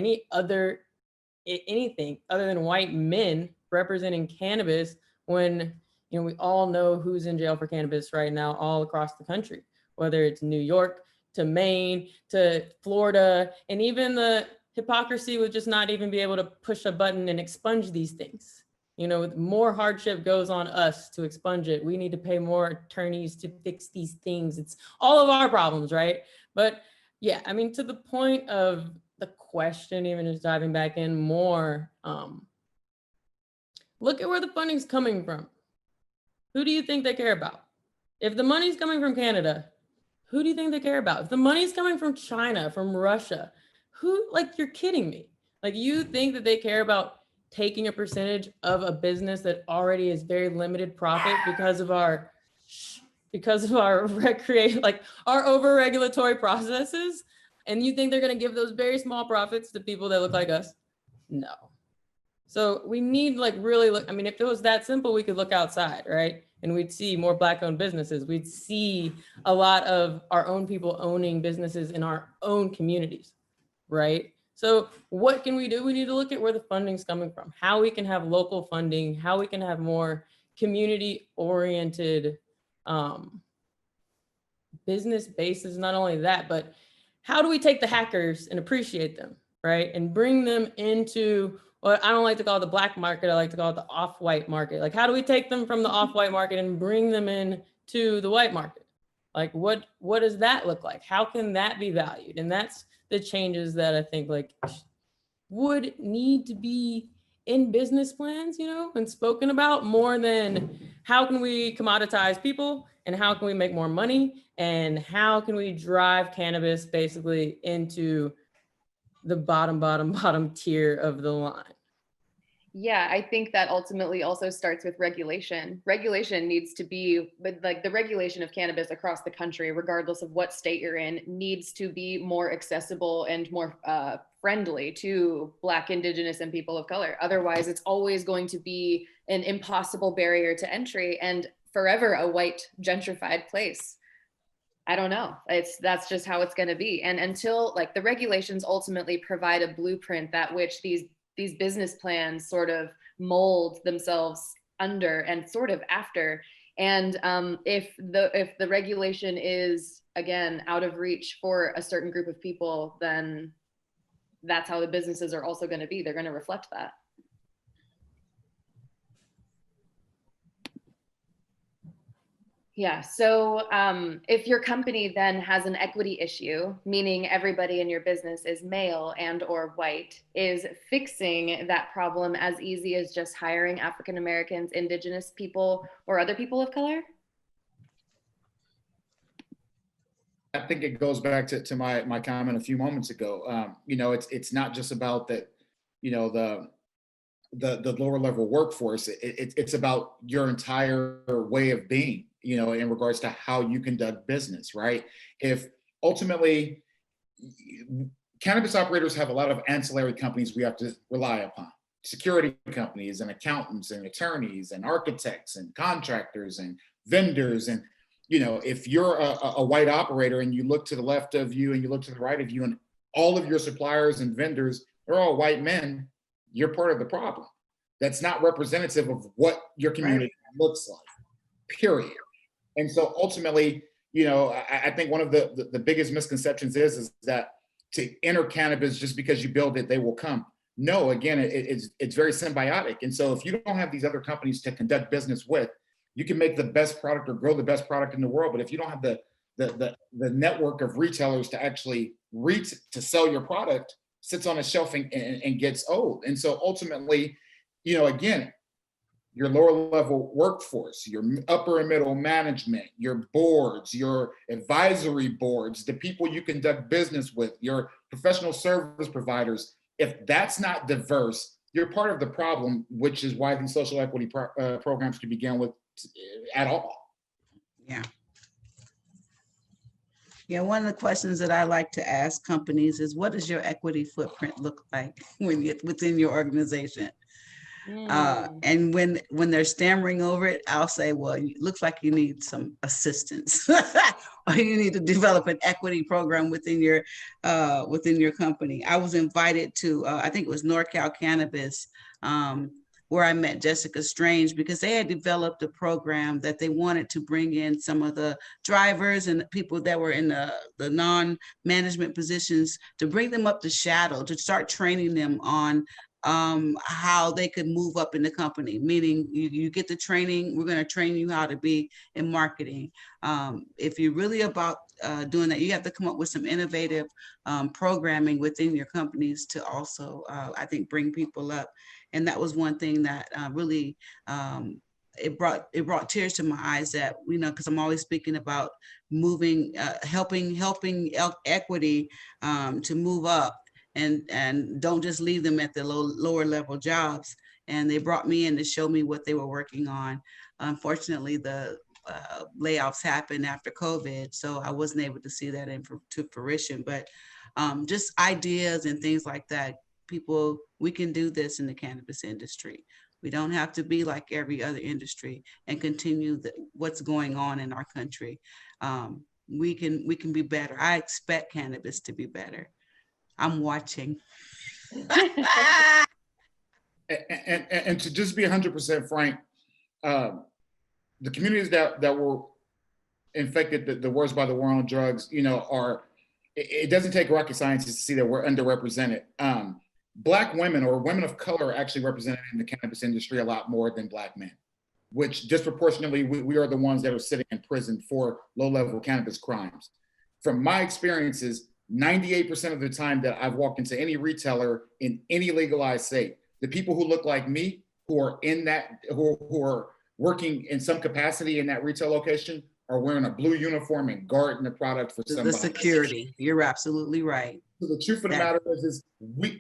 anything other than white men representing cannabis, when, you know, we all know who's in jail for cannabis right now all across the country, whether it's New York to Maine to Florida, and even the hypocrisy with just not even be able to push a button and expunge these things. You know, more hardship goes on us to expunge it. We need to pay more attorneys to fix these things. It's all of our problems, right? But yeah, I mean, to the point of the question, even just diving back in more, look at where the funding's coming from. Who do you think they care about? If the money's coming from Canada, who do you think they care about? If the money's coming from China, from Russia, who, like, you're kidding me. Like, you think that they care about taking a percentage of a business that already is very limited profit because of our like our over regulatory processes? And you think they're going to give those very small profits to people that look like us? No. So we need, like, really look, I mean, if it was that simple, we could look outside, right? And we'd see more Black owned businesses. We'd see a lot of our own people owning businesses in our own communities, right? So what can we do? We need to look at where the funding's coming from, how we can have local funding, how we can have more community oriented business bases. Not only that, but how do we take the hackers and appreciate them, right? And bring them into what I don't like to call it the black market, I like to call it the off-white market. Like, how do we take them from the off-white market and bring them in to the white market? Like, what does that look like? How can that be valued? And that's the changes that I think, like, would need to be in business plans, you know, and spoken about more than how can we commoditize people and how can we make more money and how can we drive cannabis basically into the bottom tier of the line. Yeah, I think that ultimately also starts with regulation. Regulation needs to be, like, the regulation of cannabis across the country, regardless of what state you're in, needs to be more accessible and more friendly to Black, Indigenous, and people of color. Otherwise, it's always going to be an impossible barrier to entry and forever a white gentrified place. I don't know. That's just how it's going to be. And until, like, the regulations ultimately provide a blueprint that which these business plans sort of mold themselves under and sort of after. And if the regulation is, again, out of reach for a certain group of people, then that's how the businesses are also going to be. They're going to reflect that. Yeah, so if your company then has an equity issue, meaning everybody in your business is male and or white, is fixing that problem as easy as just hiring African Americans, Indigenous people, or other people of color? I think it goes back to my comment a few moments ago. You know, it's not just about that, you know, the lower level workforce. It's about your entire way of being, you know, in regards to how you conduct business, right? If ultimately cannabis operators have a lot of ancillary companies we have to rely upon, security companies and accountants and attorneys and architects and contractors and vendors. And, you know, if you're a white operator and you look to the left of you and you look to the right of you and all of your suppliers and vendors they're all white men, you're part of the problem. That's not representative of what your community looks like, period. And so ultimately, you know, I think one of the biggest misconceptions is that to enter cannabis, just because you build it, they will come. No, again, it's very symbiotic. And so if you don't have these other companies to conduct business with, you can make the best product or grow the best product in the world. But if you don't have the network of retailers to actually to sell your product, sits on a shelf and gets old. And so ultimately, you know, again, your lower level workforce, your upper and middle management, your boards, your advisory boards, the people you conduct business with, your professional service providers, if that's not diverse, you're part of the problem, which is why these social equity programs can begin with at all. Yeah. Yeah, one of the questions that I like to ask companies is, what does your equity footprint look like when you within your organization? And when they're stammering over it, I'll say, well, it looks like you need some assistance or you need to develop an equity program within your company. I was invited to, I think it was NorCal Cannabis, where I met Jessica Strange, because they had developed a program that they wanted to bring in some of the drivers and people that were in the non-management positions, to bring them up to shadow, to start training them on how they could move up in the company, meaning you get the training, we're going to train you how to be in marketing. If you're really about doing that, you have to come up with some innovative programming within your companies to also, I think, bring people up. And that was one thing that really, it brought tears to my eyes, that, you know, because I'm always speaking about moving, helping equity to move up. And don't just leave them at the lower level jobs. And they brought me in to show me what they were working on. Unfortunately, the layoffs happened after COVID, so I wasn't able to see that to fruition. But just ideas and things like that, people, we can do this in the cannabis industry. We don't have to be like every other industry and continue what's going on in our country. We can be better. I expect cannabis to be better. I'm watching. and to just be 100% frank, the communities that were infected the worst by the war on drugs, you know, it doesn't take rocket scientists to see that we're underrepresented. Black women or women of color are actually represented in the cannabis industry a lot more than Black men, which disproportionately, we are the ones that are sitting in prison for low-level cannabis crimes. From my experiences, 98% of the time that I've walked into any retailer in any legalized state, the people who look like me, who are in that, who are working in some capacity in that retail location, are wearing a blue uniform and guarding the product for somebody. The security, you're absolutely right. So the truth of the matter is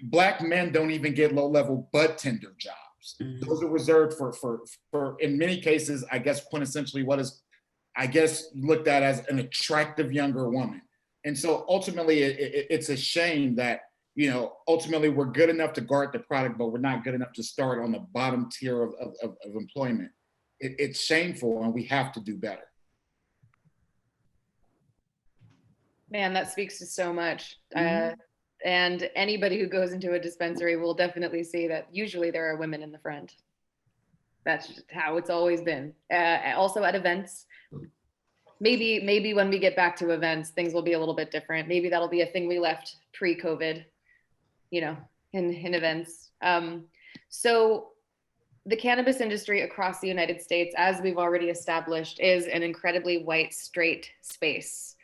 Black men don't even get low-level bud tender jobs. Mm-hmm. Those are reserved for in many cases, I guess, quintessentially what is, I guess, looked at as an attractive younger woman. And so ultimately, it's a shame that, you know, ultimately we're good enough to guard the product, but we're not good enough to start on the bottom tier of employment. It's shameful, and we have to do better. Man, that speaks to so much. Mm-hmm. And anybody who goes into a dispensary will definitely see that usually there are women in the front. That's just how it's always been. Also at events. Maybe when we get back to events, things will be a little bit different. Maybe that'll be a thing we left pre-COVID, you know, in events. So the cannabis industry across the United States, as we've already established, is an incredibly white, straight space.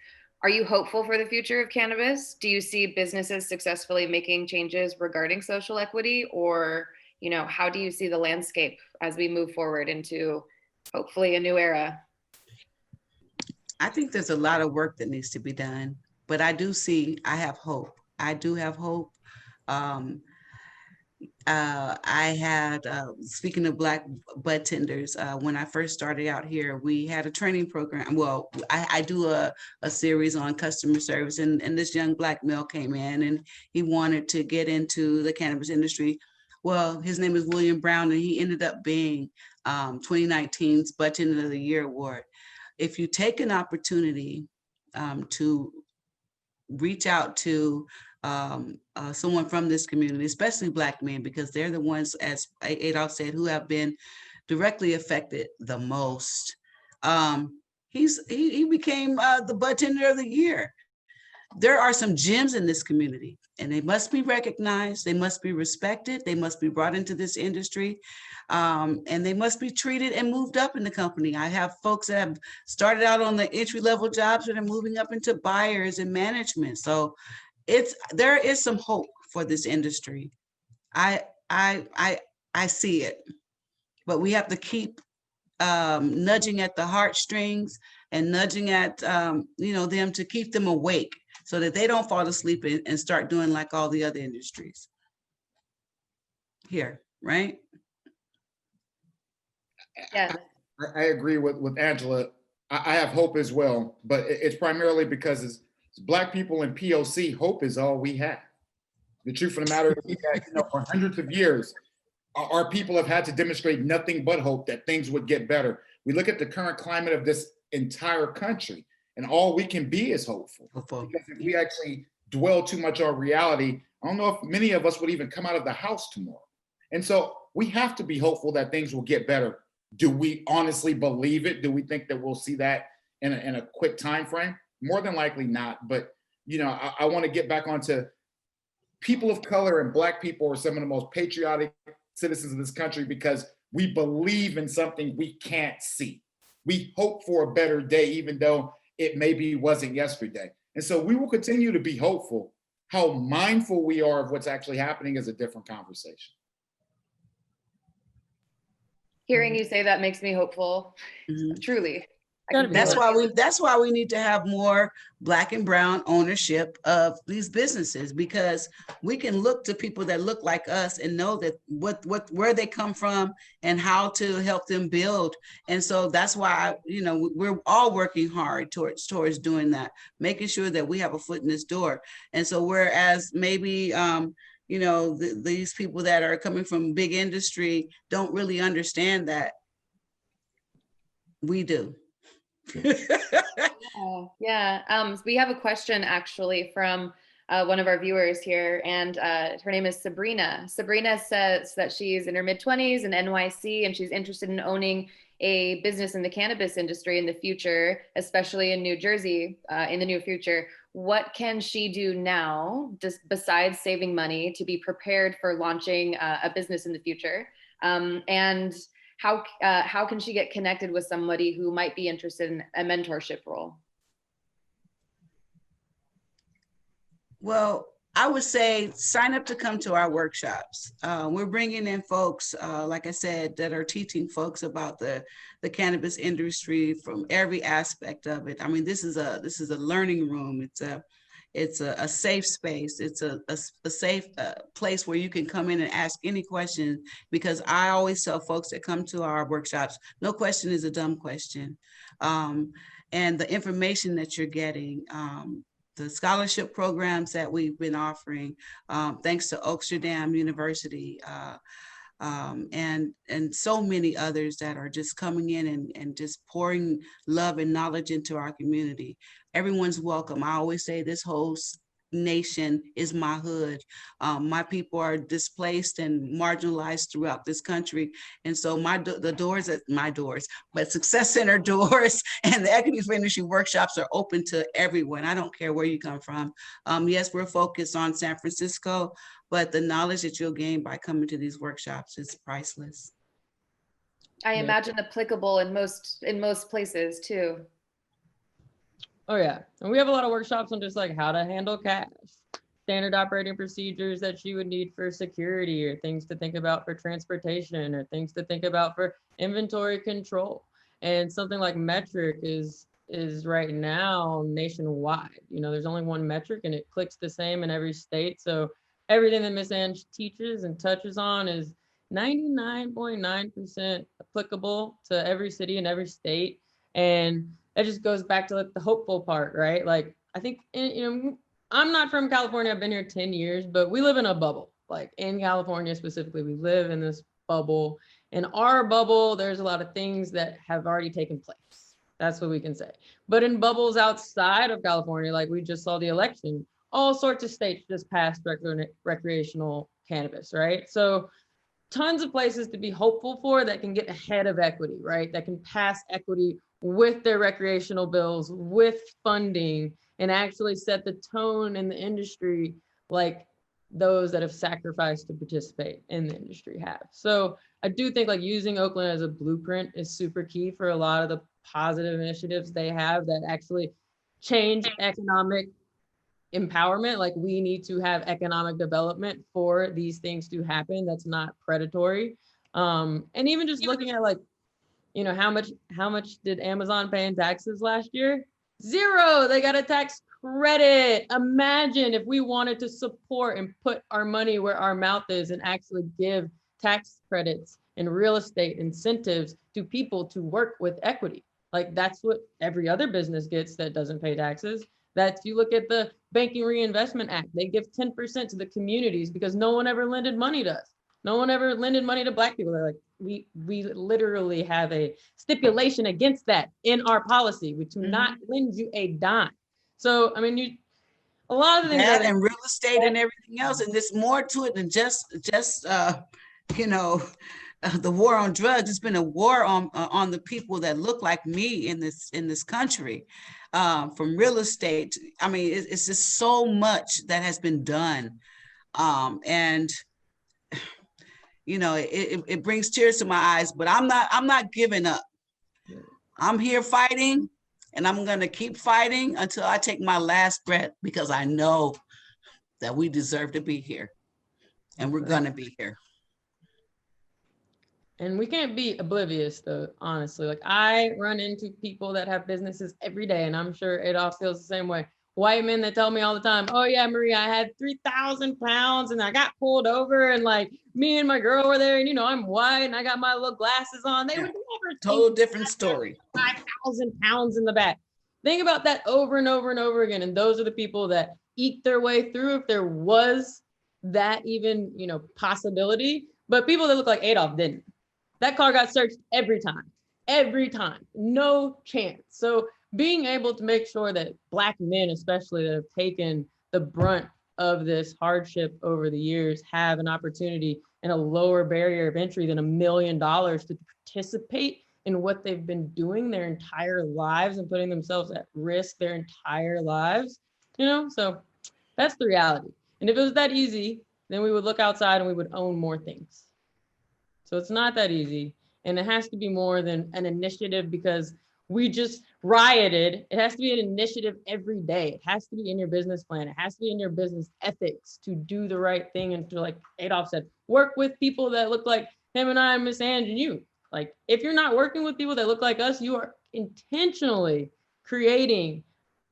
Are you hopeful for the future of cannabis? Do you see businesses successfully making changes regarding social equity? Or, you know, how do you see the landscape as we move forward into hopefully a new era? I think there's a lot of work that needs to be done, but I have hope. I do have hope. I had, speaking of Black bud tenders, when I first started out here, we had a training program. Well, I do a series on customer service, and this young Black male came in and he wanted to get into the cannabis industry. Well, his name is William Brown, and he ended up being 2019's Bud Tender of the Year award. If you take an opportunity to reach out to someone from this community, especially Black men, because they're the ones, as Adolph said, who have been directly affected the most. He became the bartender of the year. There are some gems in this community, and they must be recognized. They must be respected. They must be brought into this industry, and they must be treated and moved up in the company. I have folks that have started out on the entry-level jobs that are moving up into buyers and management. So there is some hope for this industry. I see it, but we have to keep nudging at the heartstrings and nudging at them to keep them awake so that they don't fall asleep and start doing like all the other industries here, right? Yeah. I agree with Angela. I have hope as well, but it's primarily because as Black people in POC, hope is all we have. The truth of the matter is that, for hundreds of years, our people have had to demonstrate nothing but hope that things would get better. We look at the current climate of this entire country, and all we can be is hopeful. Because if we actually dwell too much on reality, I don't know if many of us would even come out of the house tomorrow. And so we have to be hopeful that things will get better. Do we honestly believe it? Do we think that we'll see that in a quick time frame? More than likely not. But I want to get back onto people of color, and Black people are some of the most patriotic citizens of this country because we believe in something we can't see. We hope for a better day, even though it maybe wasn't yesterday. And so we will continue to be hopeful. How mindful we are of what's actually happening is a different conversation. Hearing you say that makes me hopeful. Truly. That's why we need to have more Black and brown ownership of these businesses, because we can look to people that look like us and know that where they come from and how to help them build. And so that's why we're all working hard towards doing that, making sure that we have a foot in this door. And so whereas maybe these people that are coming from big industry don't really understand that, we do. Yeah. We have a question actually from one of our viewers here, and her name is Sabrina. Sabrina says that she's in her mid-20s in NYC, and she's interested in owning a business in the cannabis industry in the future, especially in New Jersey in the near future. What can she do now, just besides saving money, to be prepared for launching a business in the future? And how can she get connected with somebody who might be interested in a mentorship role? Well, I would say sign up to come to our workshops. We're bringing in folks, like I said, that are teaching folks about the cannabis industry from every aspect of it. I mean, this is a learning room. It's a safe space. It's a safe place where you can come in and ask any question, because I always tell folks that come to our workshops, no question is a dumb question. And the information that you're getting, the scholarship programs that we've been offering, thanks to Oaksterdam University, and so many others that are just coming in and just pouring love and knowledge into our community. Everyone's welcome. I always say this whole nation is my hood. My people are displaced and marginalized throughout this country. And so the doors at my doors, but Success Center doors and the Equity for Industry workshops are open to everyone. I don't care where you come from. Yes, we're focused on San Francisco, but the knowledge that you'll gain by coming to these workshops is priceless. I imagine applicable in most places too. Oh yeah, and we have a lot of workshops on just like how to handle cash, standard operating procedures that you would need for security, or things to think about for transportation, or things to think about for inventory control. And something like metric is right now nationwide. There's only one metric and it clicks the same in every state. So everything that Miss Ange teaches and touches on is 99.9% applicable to every city and every state. And that just goes back to like the hopeful part, right? Like, I think, I'm not from California. I've been here 10 years, but we live in a bubble. Like in California specifically, we live in this bubble. In our bubble, there's a lot of things that have already taken place. That's what we can say. But in bubbles outside of California, like we just saw the election, all sorts of states just passed recreational cannabis, right? So tons of places to be hopeful for that can get ahead of equity, right? That can pass equity with their recreational bills, with funding, and actually set the tone in the industry like those that have sacrificed to participate in the industry have. So I do think like using Oakland as a blueprint is super key for a lot of the positive initiatives they have that actually change economic empowerment. Like we need to have economic development for these things to happen that's not predatory. And even just looking at like, you know, how much did Amazon pay in taxes last year? 0. They got a tax credit. Imagine if we wanted to support and put our money where our mouth is and actually give tax credits and real estate incentives to people to work with equity. Like that's what every other business gets that doesn't pay taxes. That you look at the Banking Reinvestment Act, they give 10% to the communities because no one ever lended money to us. No one ever lended money to Black people. They're like, we literally have a stipulation against that in our policy. We do not lend you a dime. So, I mean, a lot of the things that and real estate and everything else, and there's more to it than just you know, the war on drugs. It's been a war on the people that look like me in this country, from real estate. I mean, it's just so much that has been done, and you know, it brings tears to my eyes. But I'm not giving up. I'm here fighting, and I'm gonna keep fighting until I take my last breath, because I know that we deserve to be here, and we're gonna be here. And we can't be oblivious though, honestly. Like I run into people that have businesses every day, and I'm sure Adolph feels the same way. White men that tell me all the time, oh yeah, Maria, I had 3,000 pounds and I got pulled over, and like me and my girl were there, and you know, I'm white and I got my little glasses on. They would never total different story. 5,000 pounds in the back. Think about that over and over and over again. And those are the people that eke their way through, if there was that even, you know, possibility. But people that look like Adolph didn't. That car got searched every time, no chance. So being able to make sure that Black men, especially that have taken the brunt of this hardship over the years, have an opportunity and a lower barrier of entry than $1 million to participate in what they've been doing their entire lives and putting themselves at risk their entire lives, you know? So that's the reality. And if it was that easy, then we would look outside and we would own more things. So it's not that easy. And it has to be more than an initiative because we just rioted. It has to be an initiative every day. It has to be in your business plan. It has to be in your business ethics to do the right thing. And to, like Adolph said, work with people that look like him and I, Miss Ange and you. Like if you're not working with people that look like us, you are intentionally creating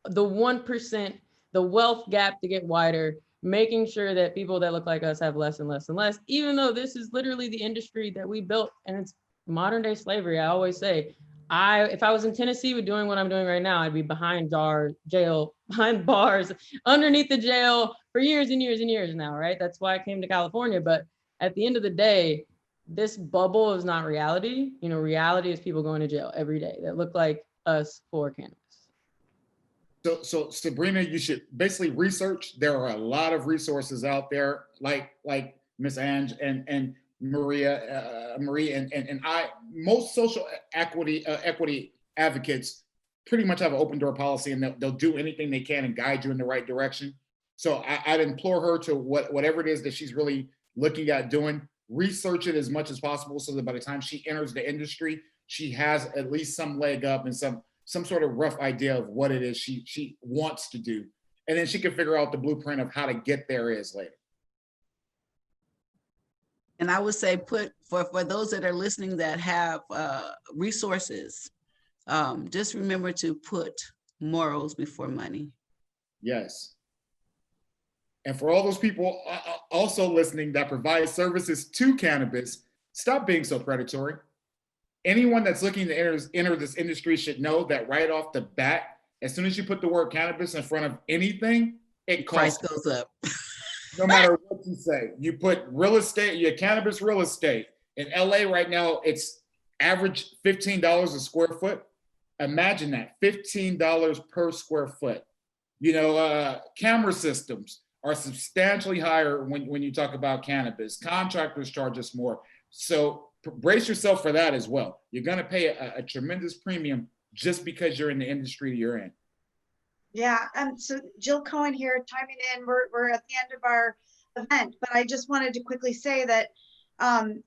the 1%, the wealth gap to get wider, making sure that people that look like us have less and less and less, even though this is literally the industry that we built and it's modern day slavery. I always say, if I was in Tennessee with doing what I'm doing right now, I'd be behind behind bars, underneath the jail for years and years and years now, right? That's why I came to California. But at the end of the day, this bubble is not reality. You know, reality is people going to jail every day that look like us for cannabis. So Sabrina, you should basically research. There are a lot of resources out there, like Miss Ange and Maria, and I. Most social equity advocates pretty much have an open door policy, and they'll do anything they can and guide you in the right direction. So I'd implore her to whatever it is that she's really looking at doing, research it as much as possible, so that by the time she enters the industry, she has at least some leg up and some sort of rough idea of what it is she wants to do. And then she can figure out the blueprint of how to get there is later. And I would say for those that are listening that have resources, just remember to put morals before money. Yes. And for all those people also listening that provide services to cannabis, stop being so predatory. Anyone that's looking to enter this industry should know that right off the bat, as soon as you put the word cannabis in front of anything, it price goes up. No matter what you say. You put real estate, your cannabis real estate. In LA right now, it's average $15 a square foot. Imagine that, $15 per square foot. Camera systems are substantially higher when you talk about cannabis. Contractors charge us more. So brace yourself for that as well. You're going to pay a tremendous premium just because you're in the industry you're in. Yeah, so Jill Cohen here chiming in. We're at the end of our event, but I just wanted to quickly say that I'm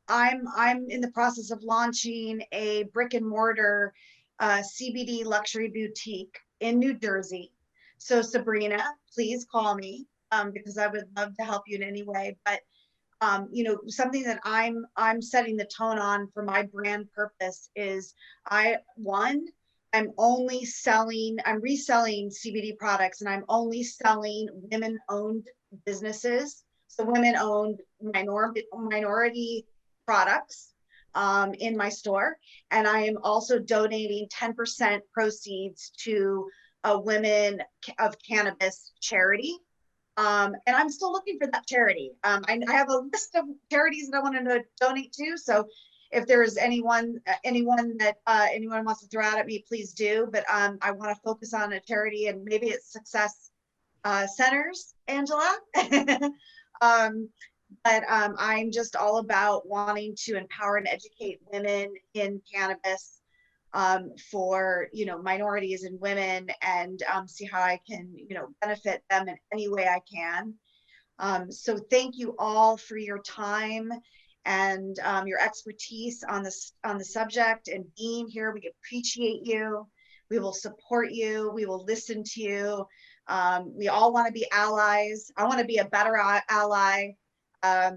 in the process of launching a brick and mortar CBD luxury boutique in New Jersey. So Sabrina, please call me because I would love to help you in any way. But something that I'm setting the tone on for my brand purpose is I'm reselling CBD products, and I'm only selling women-owned businesses. So women-owned minority products in my store. And I am also donating 10% proceeds to a Women of Cannabis charity. And I'm still looking for that charity. I have a list of charities that I want to donate to. So if there's anyone that anyone wants to throw out at me, please do. But I want to focus on a charity, and maybe it's Success Centers, Angela. But I'm just all about wanting to empower and educate women in cannabis for minorities and women, and see how I can benefit them in any way I can. So thank you all for your time and your expertise on the subject and being here. We appreciate you. We will support you. We will listen to you. We all want to be allies. I want to be a better ally. I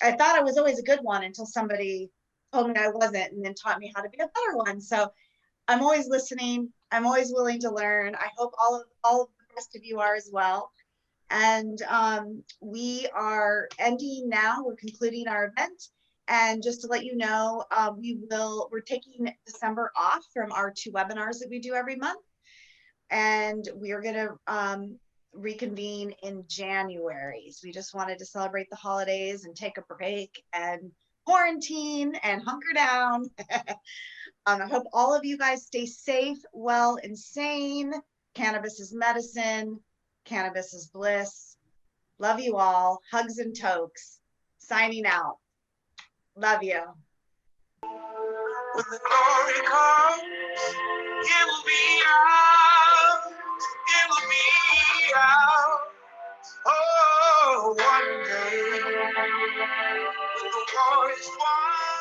thought I was always a good one until somebody told me I wasn't, and then taught me how to be a better one. So I'm always listening. I'm always willing to learn. I hope all of the rest of you are as well. And we are ending now. We're concluding our event. And just to let you know, we're taking December off from our 2 webinars that we do every month. And we are going to reconvene in January. So we just wanted to celebrate the holidays and take a break and quarantine and hunker down. I hope all of you guys stay safe, well, and sane. Cannabis is medicine. Cannabis is bliss. Love you all. Hugs and tokes. Signing out. Love you. When the glory comes, it will be out. It will be out. Oh, one day when the war is won.